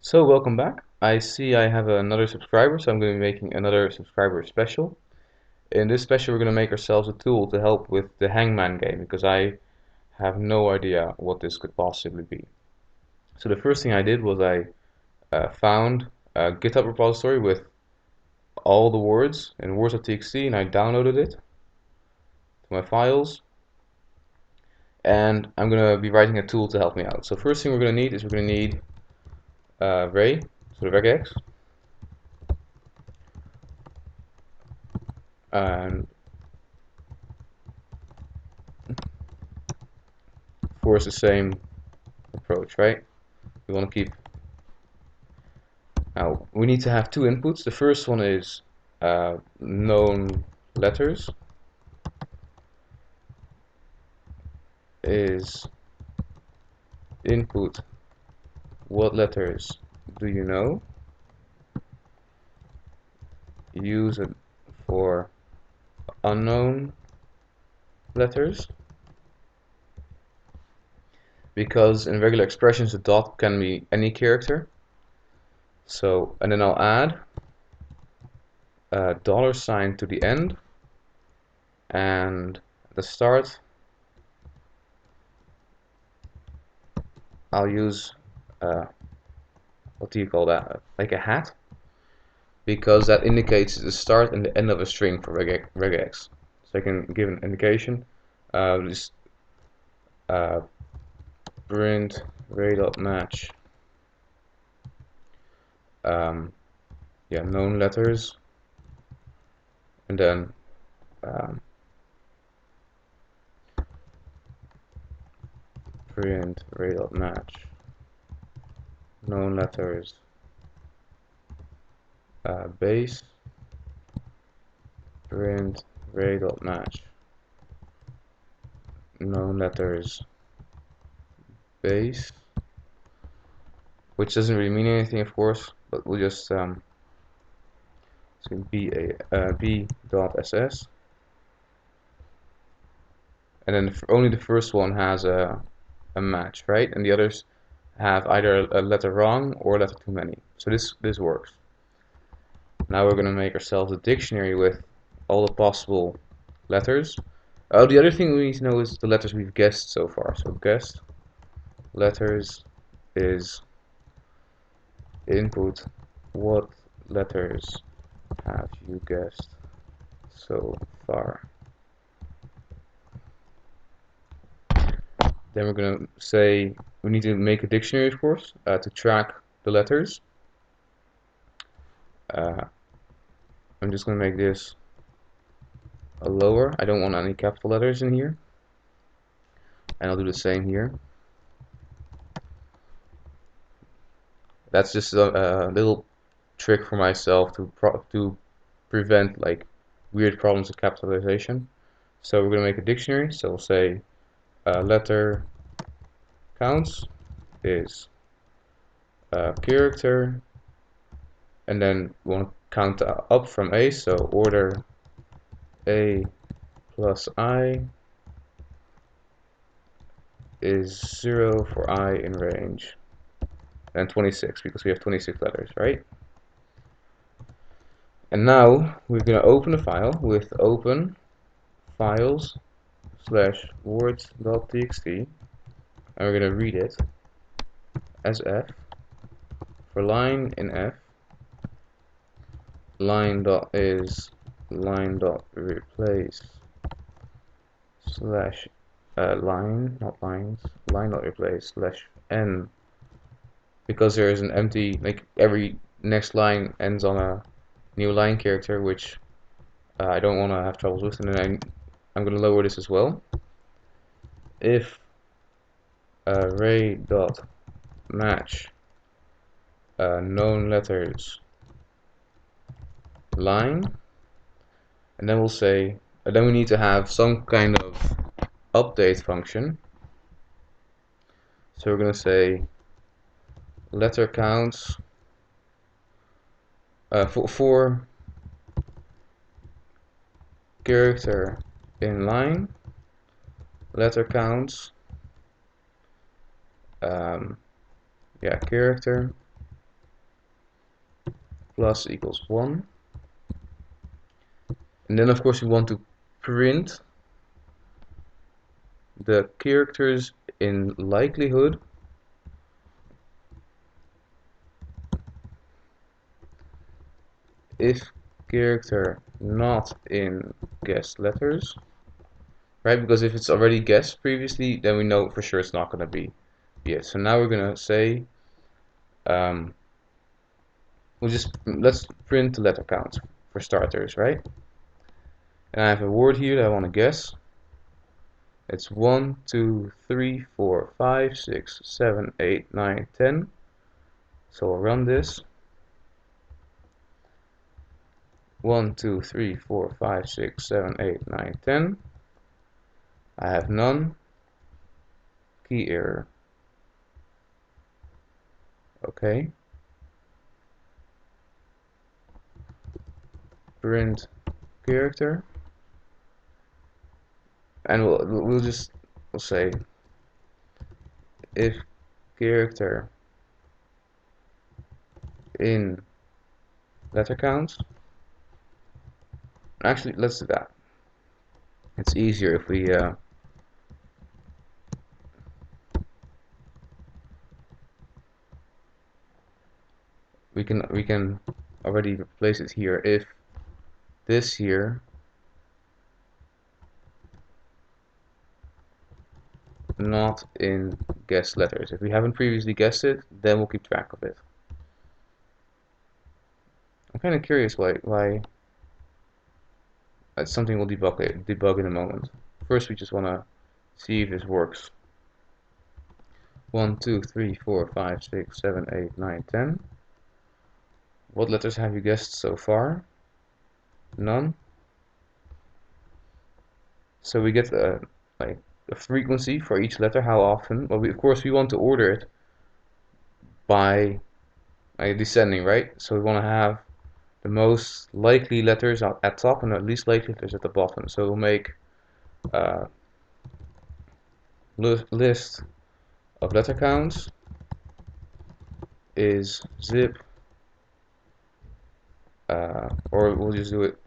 So welcome back. I see I have another subscriber, so I'm going to be making another subscriber special. In this special, we're going to make ourselves a tool to help with the hangman game because I have no idea what this could possibly be. So the first thing I did was I found a GitHub repository with all the words in words.txt, and I downloaded it to my files. And I'm going to be writing a tool to help me out. So first thing we're going to need is we're going to need array, so the regex, and of course the same approach, right? We want to keep. Now we need to have two inputs. The first one is known letters is input. What letters do you know? Use it for unknown letters, because in regular expressions the dot can be any character. So, and then I'll add a $sign to the end, and at the start I'll use what do you call that? Like a hat, because that indicates the start and the end of a string for regex. So I can give an indication. Just print array.match. Yeah, known letters, and then print array.match known letters base, print array.match known letters base, which doesn't really mean anything, of course, but we'll just so b.ss, and then only the first one has a match, right? And the others have either a letter wrong or a letter too many. So this works. Now we're going to make ourselves a dictionary with all the possible letters. Oh, the other thing we need to know is the letters we've guessed so far. So guessed letters is input. What letters have you guessed so far? Then we're going to say we need to make a dictionary, of course, to track the letters. I'm just going to make this a lower. I don't want any capital letters in here. And I'll do the same here. That's just a little trick for myself to prevent like weird problems with capitalization. So we're going to make a dictionary. So we'll say letter counts is character, and then we want to count up from A, so order A plus I is 0 for I in range, and 26 because we have 26 letters, right? And now we're going to open a file with open files / words.txt, and we're going to read it as F for line in F. Line dot is line dot replace slash line, not lines, line dot replace slash n, because there is an empty, like every next line ends on a new line character, which I don't want to have troubles with. And then I'm going to lower this as well. If array dot match known letters line, and then we'll say, then we need to have some kind of update function. So we're going to say letter counts for character in line, letter counts, yeah, character, plus equals 1. And then of course we want to print the characters in likelihood if character not in guessed letters, right? Because if it's already guessed previously, then we know for sure it's not going to be it. So now we're going to say, let's print the letter count for starters, right? And I have a word here that I want to guess. It's 1, 2, 3, 4, 5, 6, 7, 8, 9, 10. So I'll run this. 1, 2, 3, 4, 5, 6, 7, 8, 9, 10. I have none. Key error. Okay. Print character. And we'll say if character in letter count. Actually, let's do that. It's easier if we can already replace it here if this here not in guessed letters. If we haven't previously guessed it, then we'll keep track of it. I'm kind of curious why that's something we'll debug in a moment. First, we just want to see if this works. 1, 2, 3, 4, 5, 6, 7, 8, 9, 10. What letters have you guessed so far? None. So we get like a frequency for each letter, how often. Well, of course we want to order it by descending, right? So we want to have the most likely letters at top and the least likely letters at the bottom. So we'll make a list of letter counts is zip, or we'll just do it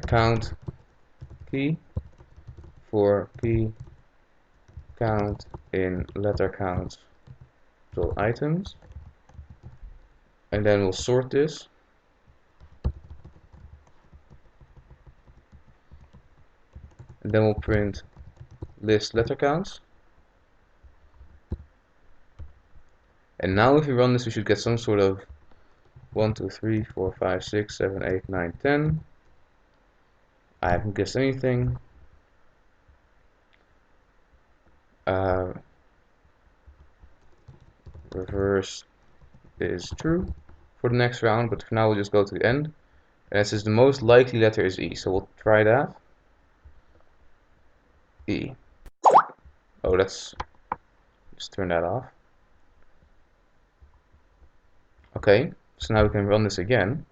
count key for key count in letter counts to items, and then we'll sort this. And then we'll print list letter counts. And now if we run this, we should get some sort of 1, 2, 3, 4, 5, 6, 7, 8, 9, 10. I haven't guessed anything. Reverse is true for the next round, but for now we'll just go to the end. And it says the most likely letter is E, so we'll try that. E. Oh, let's just turn that off. Okay, so now we can run this again.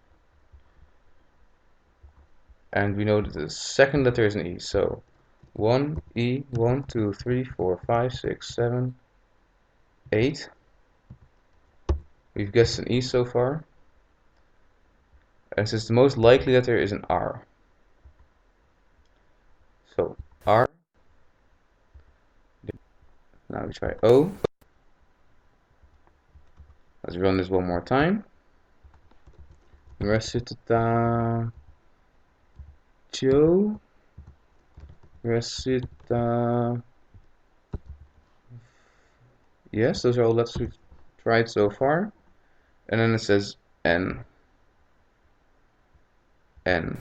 And we know that the second letter is an E, so 1, E, 1, 2, 3, 4, 5, 6, 7, 8. We've guessed an E so far. And since the most likely letter is an R. So R. Now we try O. Let's run this one more time. Recita Joe. Recita. Yes, those are all letters we've tried so far. And then it says N. N.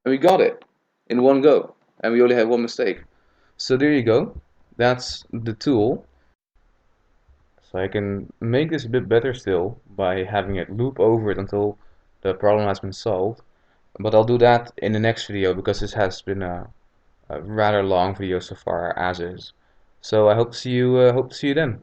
And we got it in one go. And we only had one mistake. So there you go. That's the tool. So I can make this a bit better still by having it loop over it until the problem has been solved. But I'll do that in the next video because this has been a rather long video so far as is. So I hope to see you then.